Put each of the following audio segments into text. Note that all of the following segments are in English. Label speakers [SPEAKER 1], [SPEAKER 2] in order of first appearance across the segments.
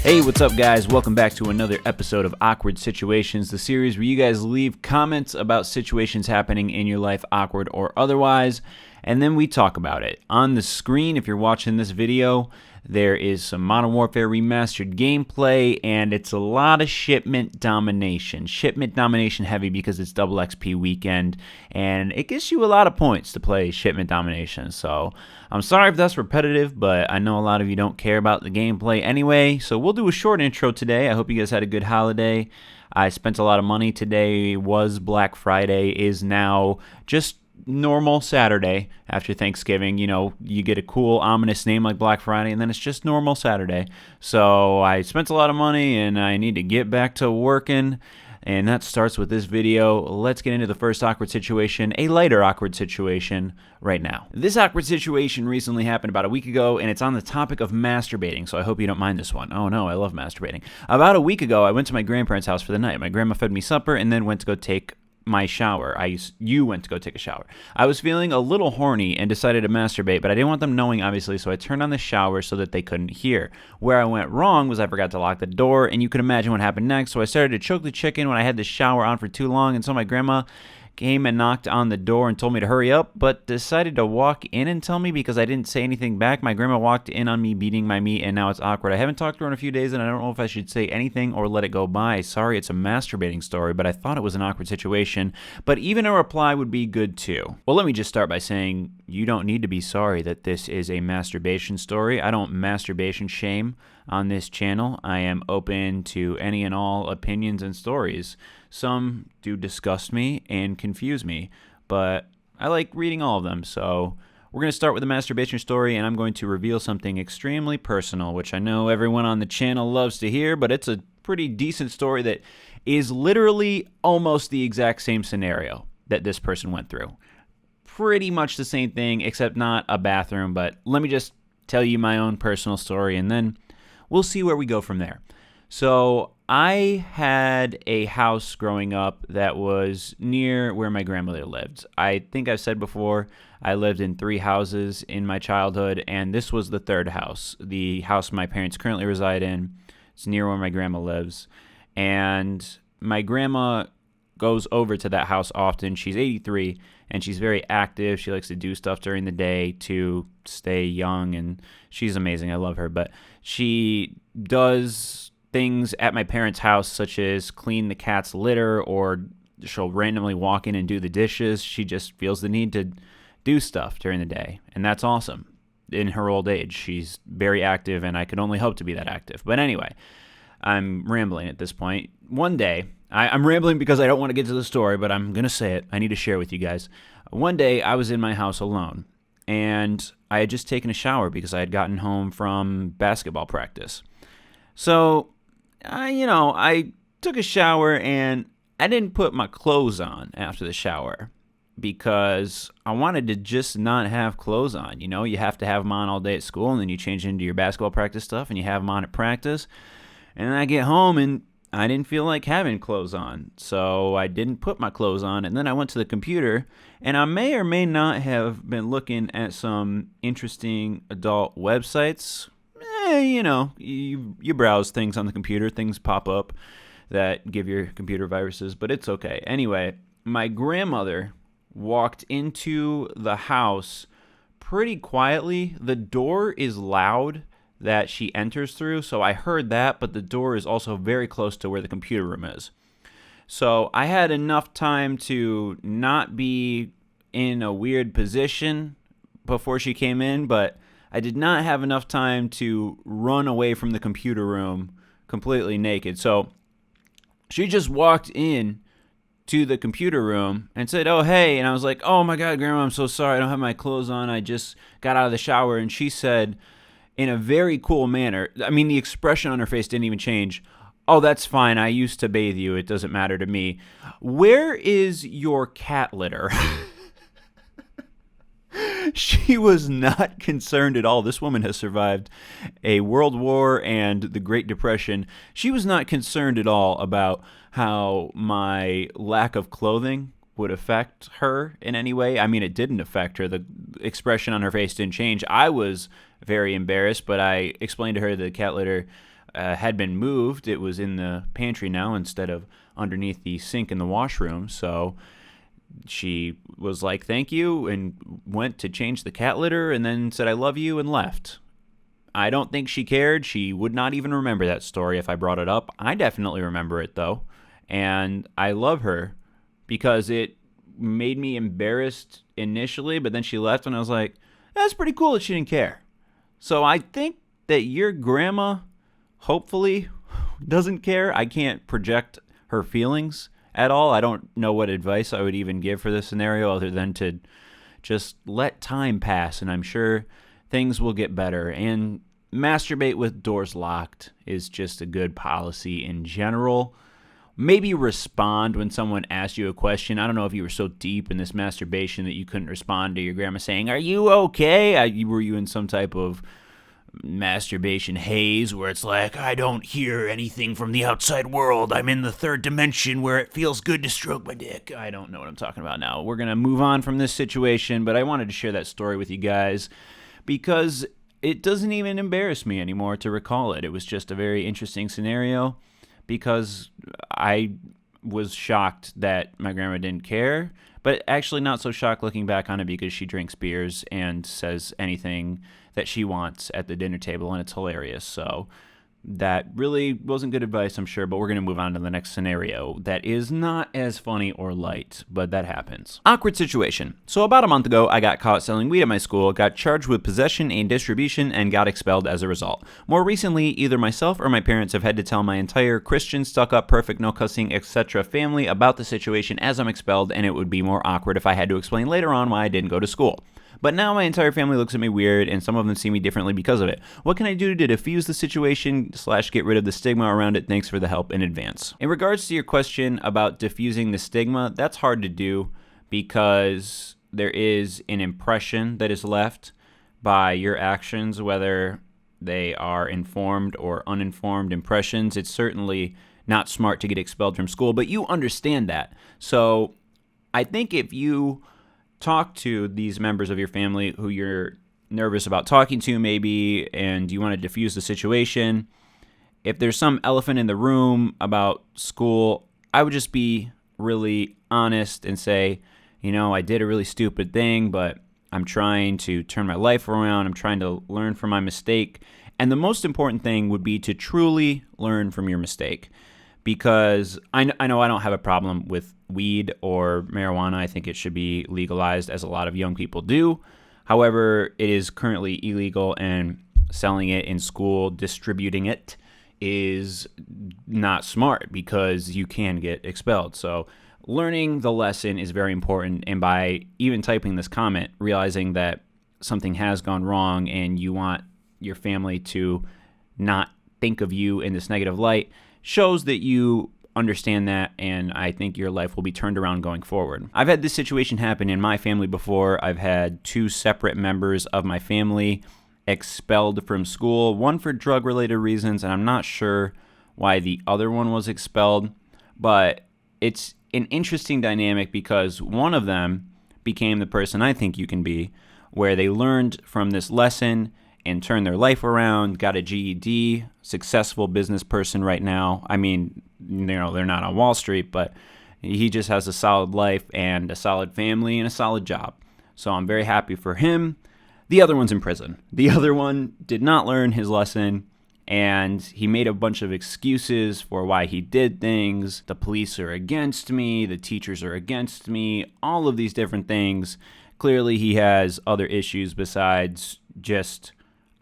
[SPEAKER 1] Hey, what's up, guys? Welcome back to another episode of Awkward Situations, the series where you guys leave comments about situations happening in your life, awkward or otherwise, and then we talk about it. On the screen, if you're watching this video, there is some Modern Warfare Remastered gameplay, and it's a lot of shipment domination. Shipment domination heavy because it's double XP weekend, and it gives you a lot of points to play shipment domination. So I'm sorry if that's repetitive, but I know a lot of you don't care about the gameplay anyway, so we'll do a short intro today. I hope you guys had a good holiday. I spent a lot of money today. Was Black Friday, is now just normal Saturday after Thanksgiving. You know, you get a cool ominous name like Black Friday, and then it's just normal Saturday. So I spent a lot of money, and I need to get back to working, and that starts with this video. Let's get into the first awkward situation, a lighter awkward situation right now. This awkward situation recently happened about a week ago, and it's on the topic of masturbating, so I hope you don't mind this one. Oh no, I love masturbating. About a week ago, I went to my grandparents' house for the night. My grandma fed me supper and then went to go take my shower. You went to go take a shower. I was feeling a little horny and decided to masturbate, but I didn't want them knowing, obviously, so I turned on the shower so that they couldn't hear. Where I went wrong was I forgot to lock the door, and you can imagine what happened next, so I started to choke the chicken when I had the shower on for too long, and so my grandma came and knocked on the door and told me to hurry up, but decided to walk in and tell me because I didn't say anything back. My grandma walked in on me beating my meat, and now it's awkward. I haven't talked to her in a few days, and I don't know if I should say anything or let it go by. Sorry, it's a masturbating story, but I thought it was an awkward situation. But even a reply would be good too. Well, let me just start by saying you don't need to be sorry that this is a masturbation story. I don't masturbation shame on this channel. I am open to any and all opinions and stories. Some do disgust me and confuse me, but I like reading all of them. So we're going to start with a masturbation story, and I'm going to reveal something extremely personal, which I know everyone on the channel loves to hear, but it's a pretty decent story that is literally almost the exact same scenario that this person went through. Pretty much the same thing, except not a bathroom, but let me just tell you my own personal story, and then we'll see where we go from there. So I had a house growing up that was near where my grandmother lived. I think I've said before, I lived in 3 houses in my childhood, and this was the 3rd house, the house my parents currently reside in. It's near where my grandma lives, and my grandma goes over to that house often. She's 83, and she's very active. She likes to do stuff during the day to stay young, and she's amazing. I love her, but she does things at my parents' house, such as clean the cat's litter, or she'll randomly walk in and do the dishes. She just feels the need to do stuff during the day, and that's awesome. In her old age, she's very active, and I could only hope to be that active. But anyway, I'm rambling at this point. One day, I'm rambling because I don't want to get to the story, but I'm going to say it. I need to share with you guys. One day, I was in my house alone, and I had just taken a shower because I had gotten home from basketball practice. So I took a shower, and I didn't put my clothes on after the shower because I wanted to just not have clothes on. You know, you have to have them on all day at school, and then you change into your basketball practice stuff, and you have them on at practice. And then I get home, and I didn't feel like having clothes on, so I didn't put my clothes on. And then I went to the computer, and I may or may not have been looking at some interesting adult websites. You browse things on the computer, things pop up that give your computer viruses, but it's okay. Anyway, my grandmother walked into the house pretty quietly. The door is loud that she enters through, so I heard that, but the door is also very close to where the computer room is. So I had enough time to not be in a weird position before she came in, but I did not have enough time to run away from the computer room completely naked. So she just walked in to the computer room and said, "Oh, hey." And I was like, "Oh my God, Grandma, I'm so sorry. I don't have my clothes on. I just got out of the shower." And she said, in a very cool manner, I mean, the expression on her face didn't even change, "Oh, that's fine. I used to bathe you. It doesn't matter to me. Where is your cat litter?" She was not concerned at all. This woman has survived a world war and the Great Depression. She was not concerned at all about how my lack of clothing would affect her in any way. I mean, it didn't affect her. The expression on her face didn't change. I was very embarrassed, but I explained to her that the cat litter had been moved. It was in the pantry now instead of underneath the sink in the washroom. So she was like, thank you, and went to change the cat litter and then said, I love you, and left. I don't think she cared. She would not even remember that story if I brought it up. I definitely remember it, though. And I love her because it made me embarrassed initially, but then she left and I was like, that's pretty cool that she didn't care. So I think that your grandma hopefully doesn't care. I can't project her feelings at all. I don't know what advice I would even give for this scenario other than to just let time pass, and I'm sure things will get better. And masturbate with doors locked is just a good policy in general. Maybe respond when someone asks you a question. I don't know if you were so deep in this masturbation that you couldn't respond to your grandma saying, are you okay? Were you in some type of masturbation haze where it's like, I don't hear anything from the outside world. I'm in the third dimension where it feels good to stroke my dick. I don't know what I'm talking about now. We're going to move on from this situation, but I wanted to share that story with you guys because it doesn't even embarrass me anymore to recall it. It was just a very interesting scenario because I was shocked that my grandma didn't care, but actually not so shocked looking back on it because she drinks beers and says anything that she wants at the dinner table, and it's hilarious. So that really wasn't good advice, I'm sure, but we're going to move on to the next scenario that is not as funny or light, but that happens. Awkward situation. So about a month ago, I got caught selling weed at my school, got charged with possession and distribution, and got expelled as a result. More recently, either myself or my parents have had to tell my entire Christian, stuck-up, perfect, no cussing, etc. family about the situation as I'm expelled, and it would be more awkward if I had to explain later on why I didn't go to school. But now my entire family looks at me weird, and some of them see me differently because of it. What can I do to diffuse the situation / get rid of the stigma around it? Thanks for the help in advance. In regards to your question about diffusing the stigma, that's hard to do because there is an impression that is left by your actions, whether they are informed or uninformed impressions. It's certainly not smart to get expelled from school, but you understand that. So I think if you talk to these members of your family who you're nervous about talking to maybe, and you want to diffuse the situation, if there's some elephant in the room about school, I would just be really honest and say, I did a really stupid thing, but I'm trying to turn my life around. I'm trying to learn from my mistake. And the most important thing would be to truly learn from your mistake. Because I know I don't have a problem with weed or marijuana. I think it should be legalized, as a lot of young people do. However, it is currently illegal, and selling it in school, distributing it, is not smart because you can get expelled. So learning the lesson is very important. And by even typing this comment, realizing that something has gone wrong and you want your family to not think of you in this negative light shows that you understand that, and I think your life will be turned around going forward. I've had this situation happen in my family before. I've had 2 separate members of my family expelled from school, one for drug-related reasons, and I'm not sure why the other one was expelled, but it's an interesting dynamic because one of them became the person I think you can be, where they learned from this lesson and turned their life around, got a GED, successful business person right now. I mean, they're not on Wall Street, but he just has a solid life and a solid family and a solid job. So I'm very happy for him. The other one's in prison. The other one did not learn his lesson, and he made a bunch of excuses for why he did things. The police are against me. The teachers are against me. All of these different things. Clearly, he has other issues besides just...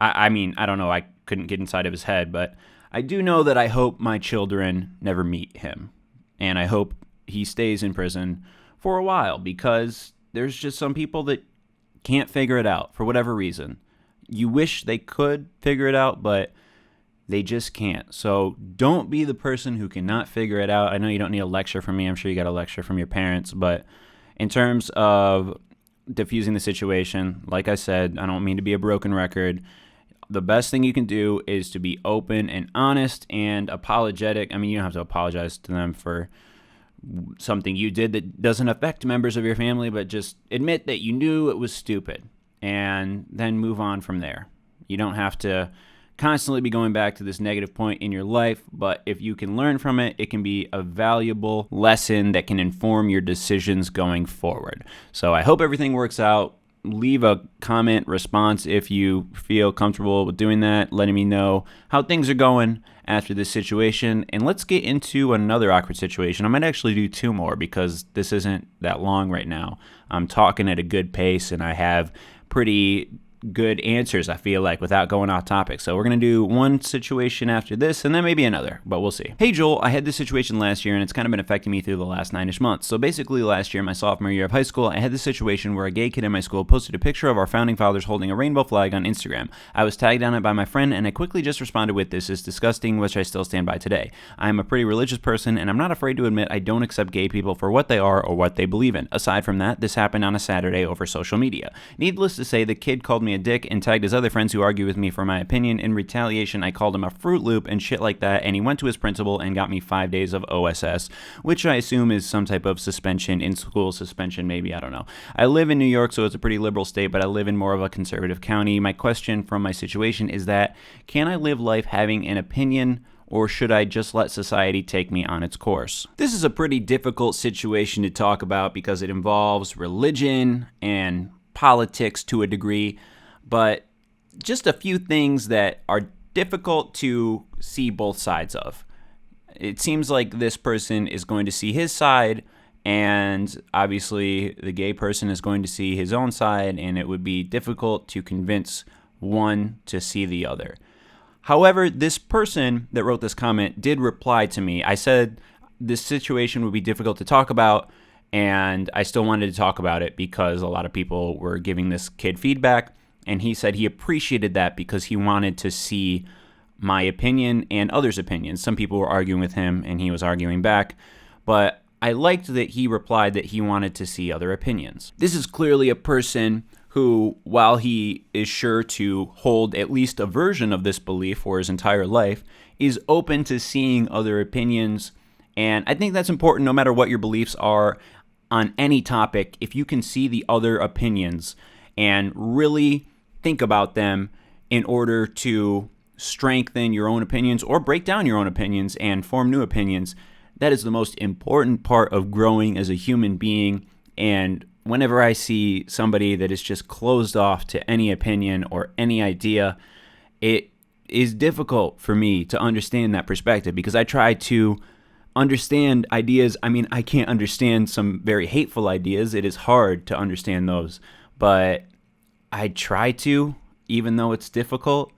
[SPEAKER 1] I mean, I don't know. I couldn't get inside of his head, but I do know that I hope my children never meet him. And I hope he stays in prison for a while because there's just some people that can't figure it out for whatever reason. You wish they could figure it out, but they just can't. So don't be the person who cannot figure it out. I know you don't need a lecture from me. I'm sure you got a lecture from your parents. But in terms of diffusing the situation, like I said, I don't mean to be a broken record. The best thing you can do is to be open and honest and apologetic. I mean, you don't have to apologize to them for something you did that doesn't affect members of your family, but just admit that you knew it was stupid and then move on from there. You don't have to constantly be going back to this negative point in your life, but if you can learn from it, it can be a valuable lesson that can inform your decisions going forward. So I hope everything works out. Leave a comment, response if you feel comfortable with doing that, letting me know how things are going after this situation. And let's get into another awkward situation. I might actually do 2 more because this isn't that long right now. I'm talking at a good pace and I have pretty good answers, I feel like, without going off topic. So we're going to do one situation after this and then maybe another, but we'll see. Hey Joel, I had this situation last year and it's kind of been affecting me through the last 9-ish months. So basically last year, my sophomore year of high school, I had this situation where a gay kid in my school posted a picture of our founding fathers holding a rainbow flag on Instagram. I was tagged on it by my friend and I quickly just responded with, "This is disgusting," which I still stand by today. I am a pretty religious person and I'm not afraid to admit I don't accept gay people for what they are or what they believe in. Aside from that, this happened on a Saturday over social media. Needless to say, the kid called me a dick and tagged his other friends who argue with me for my opinion. In retaliation, I called him a Fruit Loop and shit like that, and he went to his principal and got me 5 days of OSS, which I assume is some type of suspension, in-school suspension maybe, I don't know. I live in New York, so it's a pretty liberal state, but I live in more of a conservative county. My question from my situation is that, can I live life having an opinion, or should I just let society take me on its course? This is a pretty difficult situation to talk about because it involves religion and politics to a degree, but just a few things that are difficult to see both sides of. It seems like this person is going to see his side, and obviously the gay person is going to see his own side, and it would be difficult to convince one to see the other. However, this person that wrote this comment did reply to me. I said this situation would be difficult to talk about, and I still wanted to talk about it because a lot of people were giving this kid feedback. And he said he appreciated that because he wanted to see my opinion and others' opinions. Some people were arguing with him and he was arguing back. But I liked that he replied that he wanted to see other opinions. This is clearly a person who, while he is sure to hold at least a version of this belief for his entire life, is open to seeing other opinions. And I think that's important no matter what your beliefs are on any topic. If you can see the other opinions and really think about them in order to strengthen your own opinions or break down your own opinions and form new opinions, that is the most important part of growing as a human being. And whenever I see somebody that is just closed off to any opinion or any idea, it is difficult for me to understand that perspective because I try to understand ideas. I mean, I can't understand some very hateful ideas. It is hard to understand those, but I try to, even though it's difficult,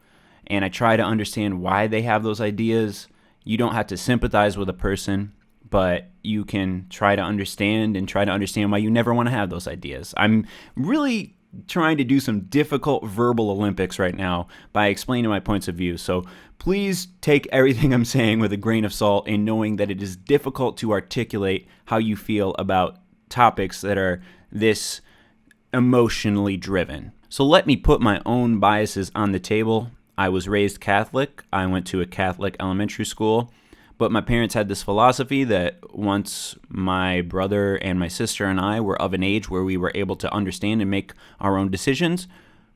[SPEAKER 1] and I try to understand why they have those ideas. You don't have to sympathize with a person, but you can try to understand why you never want to have those ideas. I'm really trying to do some difficult verbal Olympics right now by explaining my points of view. So please take everything I'm saying with a grain of salt in knowing that it is difficult to articulate how you feel about topics that are this emotionally driven. So let me put my own biases on the table. I was raised Catholic. I went to a Catholic elementary school, but my parents had this philosophy that once my brother and my sister and I were of an age where we were able to understand and make our own decisions,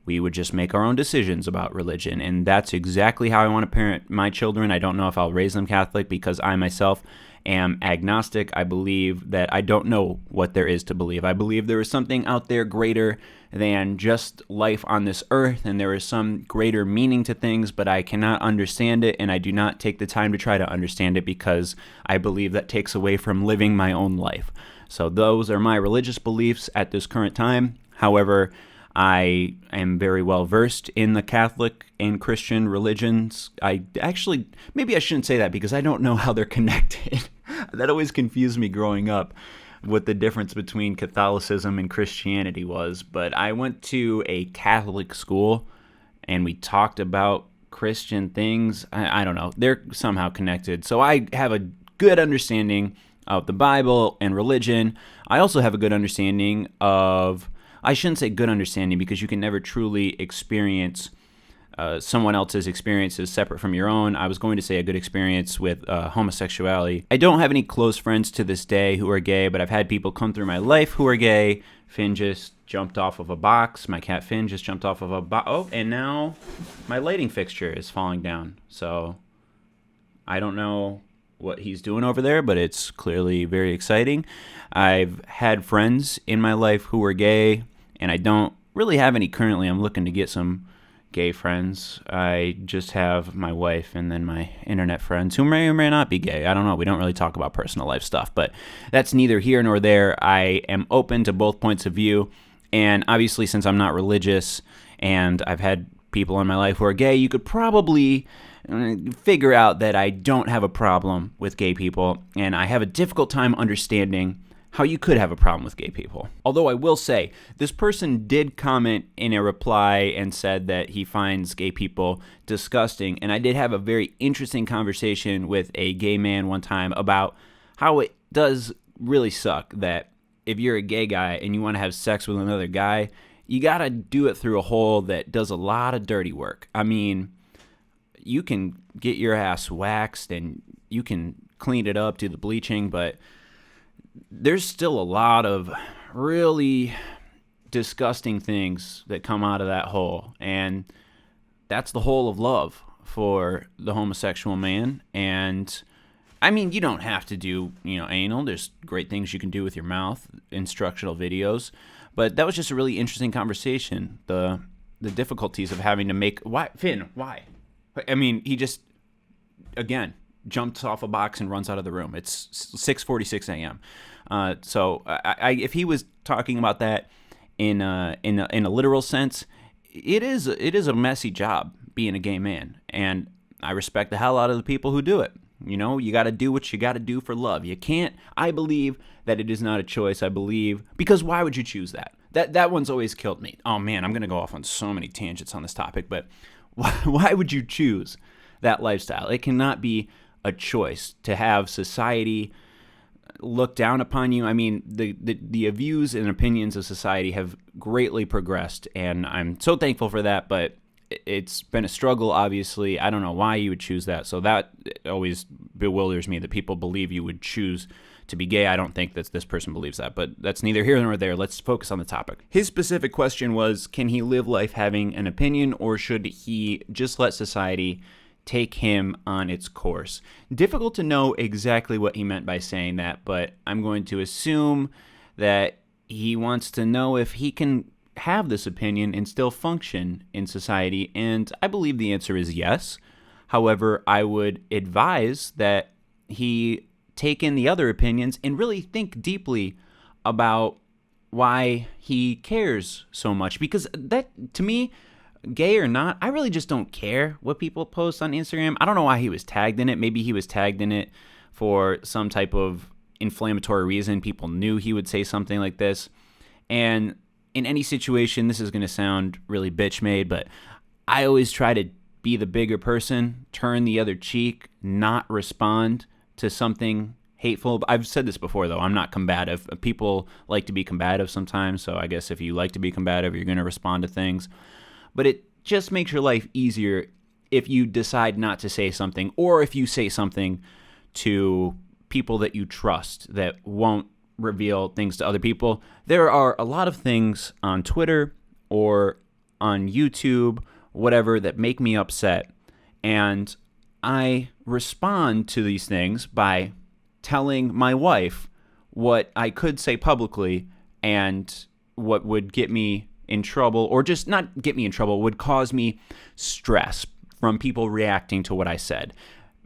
[SPEAKER 1] we would just make our own decisions about religion. And that's exactly how I want to parent my children. I don't know if I'll raise them Catholic because I myself am agnostic. I believe that I don't know what there is to believe. I believe there is something out there greater than just life on this earth, and there is some greater meaning to things, but I cannot understand it, and I do not take the time to try to understand it because I believe that takes away from living my own life. So those are my religious beliefs at this current time. However, I am very well versed in the Catholic and Christian religions. Maybe I shouldn't say that because I don't know how they're connected. That always confused me growing up, what the difference between Catholicism and Christianity was. But I went to a Catholic school and we talked about Christian things. I don't know. They're somehow connected. So I have a good understanding of the Bible and religion. I also have a good understanding of, I shouldn't say good understanding because you can never truly experience someone else's experience is separate from your own. I was going to say a good experience with homosexuality. I don't have any close friends to this day who are gay, but I've had people come through my life who are gay. Finn just jumped off of a box. My cat Finn just jumped off of a box. Oh, and now my lighting fixture is falling down. So I don't know what he's doing over there, but it's clearly very exciting. I've had friends in my life who are gay, and I don't really have any currently. I'm looking to get some gay friends. I just have my wife and then my internet friends who may or may not be gay. I don't know. We don't really talk about personal life stuff, but that's neither here nor there. I am open to both points of view, and obviously since I'm not religious and I've had people in my life who are gay, you could probably figure out that I don't have a problem with gay people, and I have a difficult time understanding how you could have a problem with gay people. Although I will say, this person did comment in a reply and said that he finds gay people disgusting, and I did have a very interesting conversation with a gay man one time about how it does really suck that if you're a gay guy and you want to have sex with another guy, you gotta do it through a hole that does a lot of dirty work. I mean, you can get your ass waxed and you can clean it up, do the bleaching, but there's still a lot of really disgusting things that come out of that hole, and that's the hole of love for the homosexual man. And I mean, you don't have to do, anal. There's great things you can do with your mouth, instructional videos, but that was just a really interesting conversation. The difficulties of having to make, why, Finn, why? I mean, he just, again, jumps off a box and runs out of the room. It's 6:46 a.m. So if he was talking about that in a literal sense, it is a messy job being a gay man, and I respect the hell out of the people who do it. You got to do what you got to do for love. You can't. I believe that it is not a choice. I believe, because why would you choose that? That one's always killed me. Oh man, I'm gonna go off on so many tangents on this topic, but why would you choose that lifestyle? It cannot be a choice to have society look down upon you. I mean, the views and opinions of society have greatly progressed, and I'm so thankful for that, but it's been a struggle, obviously. I don't know why you would choose that, so that always bewilders me that people believe you would choose to be gay. I don't think that this person believes that, but that's neither here nor there. Let's focus on the topic. His specific question was, can he live life having an opinion, or should he just let society take him on its course? Difficult to know exactly what he meant by saying that, but I'm going to assume that he wants to know if he can have this opinion and still function in society, and I believe the answer is yes. However, I would advise that he take in the other opinions and really think deeply about why he cares so much, because that, to me, gay or not, I really just don't care what people post on Instagram. I don't know why he was tagged in it. Maybe he was tagged in it for some type of inflammatory reason. People knew he would say something like this. And in any situation, this is going to sound really bitch-made, but I always try to be the bigger person, turn the other cheek, not respond to something hateful. I've said this before, though. I'm not combative. People like to be combative sometimes, so I guess if you like to be combative, you're going to respond to things. But it just makes your life easier if you decide not to say something, or if you say something to people that you trust that won't reveal things to other people. There are a lot of things on Twitter or on YouTube, whatever, that make me upset, and I respond to these things by telling my wife what I could say publicly and what would get me in trouble, or just not get me in trouble, would cause me stress from people reacting to what I said,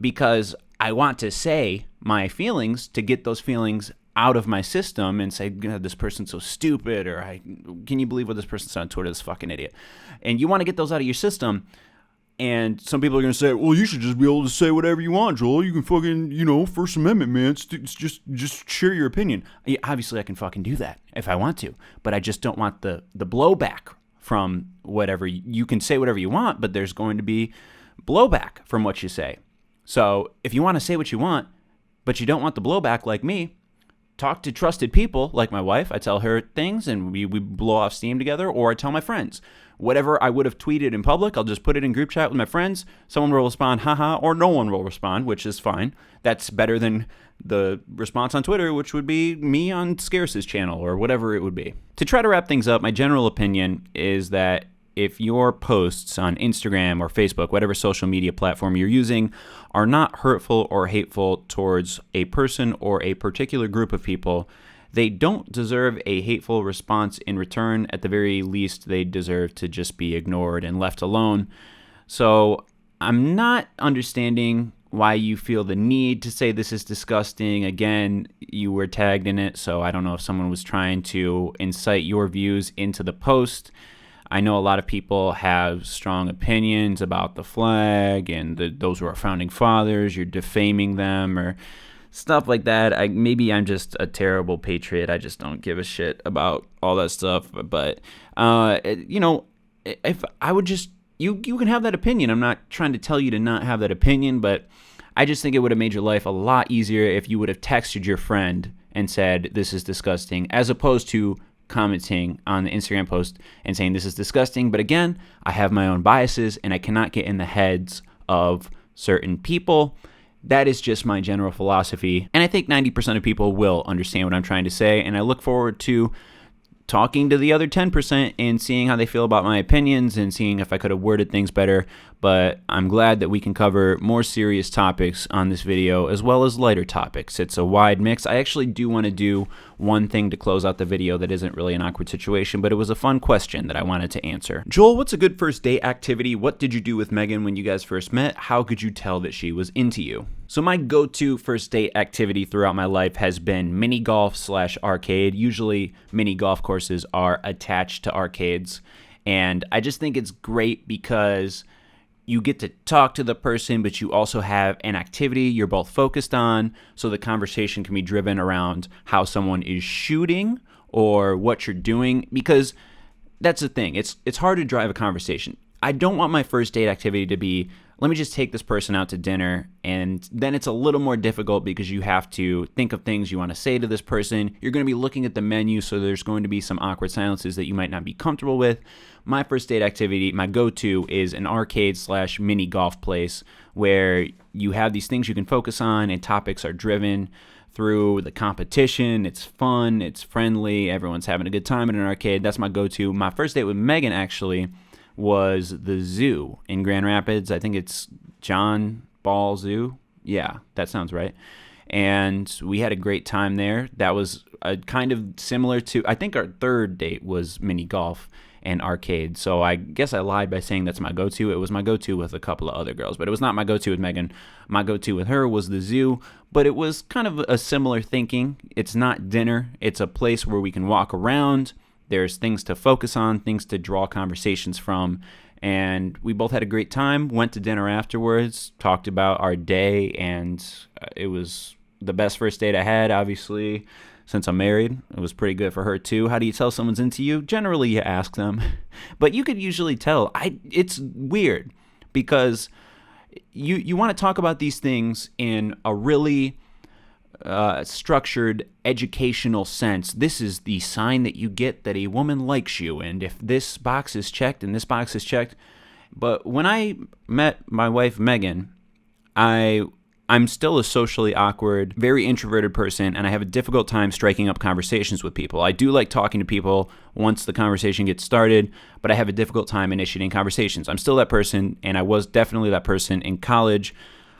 [SPEAKER 1] because I want to say my feelings to get those feelings out of my system and say, God, this person's so stupid, or can you believe what this person said on Twitter, this fucking idiot. And you want to get those out of your system. And some people are going to say, well, you should just be able to say whatever you want, Joel. You can fucking, First Amendment, man. It's just share your opinion. Yeah, obviously, I can fucking do that if I want to. But I just don't want the blowback from whatever. You can say whatever you want, but there's going to be blowback from what you say. So if you want to say what you want, but you don't want the blowback like me, talk to trusted people like my wife. I tell her things and we blow off steam together, or I tell my friends. Whatever I would have tweeted in public, I'll just put it in group chat with my friends. Someone will respond, haha, or no one will respond, which is fine. That's better than the response on Twitter, which would be me on Scarce's channel or whatever it would be. To try to wrap things up, my general opinion is that if your posts on Instagram or Facebook, whatever social media platform you're using, are not hurtful or hateful towards a person or a particular group of people, they don't deserve a hateful response in return. At the very least, they deserve to just be ignored and left alone. So I'm not understanding why you feel the need to say this is disgusting. Again, you were tagged in it, so I don't know if someone was trying to incite your views into the post. I know a lot of people have strong opinions about the flag and those who are founding fathers. You're defaming them or stuff like that. Maybe I'm just a terrible patriot. I just don't give a shit about all that stuff. But, if I would just, you can have that opinion. I'm not trying to tell you to not have that opinion, but I just think it would have made your life a lot easier if you would have texted your friend and said, this is disgusting, as opposed to commenting on the Instagram post and saying this is disgusting. But again, I have my own biases and I cannot get in the heads of certain people. That is just my general philosophy. And I think 90% of people will understand what I'm trying to say. And I look forward to talking to the other 10% and seeing how they feel about my opinions and seeing if I could have worded things better. But I'm glad that we can cover more serious topics on this video as well as lighter topics. It's a wide mix. I actually do want to do one thing to close out the video that isn't really an awkward situation, but it was a fun question that I wanted to answer. Joel, what's a good first date activity? What did you do with Megan when you guys first met? How could you tell that she was into you? So my go-to first date activity throughout my life has been mini golf / arcade. Usually mini golf courses are attached to arcades. And I just think it's great because you get to talk to the person, but you also have an activity you're both focused on, so the conversation can be driven around how someone is shooting or what you're doing, because that's the thing. It's hard to drive a conversation. I don't want my first date activity to be, let me just take this person out to dinner, and then it's a little more difficult because you have to think of things you want to say to this person. You're going to be looking at the menu, so there's going to be some awkward silences that you might not be comfortable with. My first date activity, my go-to, is an arcade / mini golf place where you have these things you can focus on and topics are driven through the competition. It's fun, it's friendly, everyone's having a good time in an arcade. That's my go-to. My first date with Megan, actually, was the zoo in Grand Rapids. I think it's John Ball Zoo. Yeah, that sounds right. And we had a great time there. That was kind of similar to, I think our third date was mini golf and arcade. So I guess I lied by saying that's my go-to. It was my go-to with a couple of other girls, but it was not my go-to with Megan. My go-to with her was the zoo, but it was kind of a similar thinking. It's not dinner. It's a place where we can walk around. There's things to focus on, things to draw conversations from, and we both had a great time, went to dinner afterwards, talked about our day, and it was the best first date I had, obviously, since I'm married. It was pretty good for her, too. How do you tell someone's into you? Generally, you ask them, but you could usually tell. It's weird, because you want to talk about these things in a really structured educational sense. This is the sign that you get that a woman likes you, and if this box is checked and this box is checked. But when I met my wife Megan, I'm still a socially awkward, very introverted person, and I have a difficult time striking up conversations with people. I do like talking to people once the conversation gets started, but I have a difficult time initiating conversations. I'm still that person, and I was definitely that person in college.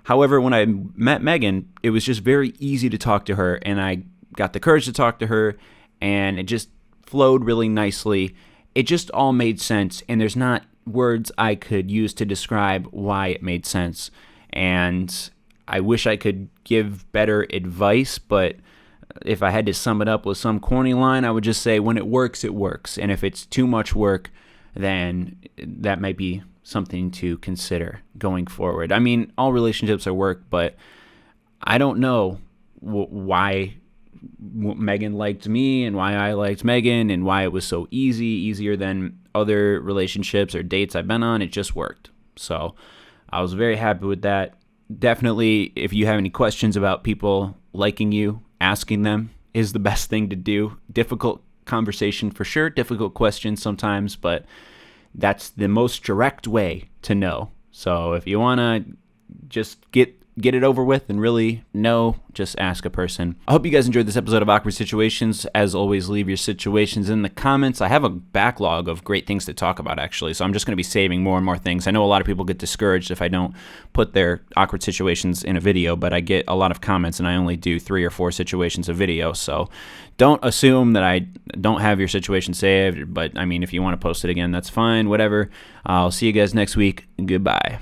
[SPEAKER 1] However, when I met Megan, it was just very easy to talk to her, and I got the courage to talk to her, and it just flowed really nicely. It just all made sense, and there's not words I could use to describe why it made sense. And I wish I could give better advice, but if I had to sum it up with some corny line, I would just say, when it works, it works. And if it's too much work, then that might be something to consider going forward. I mean, all relationships are work, but I don't know why Megan liked me and why I liked Megan and why it was so easier than other relationships or dates I've been on. It just worked. So I was very happy with that. Definitely, if you have any questions about people liking you, asking them. is the best thing to do. Difficult conversation for sure, difficult questions sometimes, but that's the most direct way to know. So if you want to just get it over with and really know, just ask a person. I hope you guys enjoyed this episode of Awkward Situations. As always, leave your situations in the comments. I have a backlog of great things to talk about, actually, so I'm just going to be saving more and more things. I know a lot of people get discouraged if I don't put their awkward situations in a video, but I get a lot of comments, and I only do 3 or 4 situations a video, so don't assume that I don't have your situation saved, but, I mean, if you want to post it again, that's fine, whatever. I'll see you guys next week. Goodbye.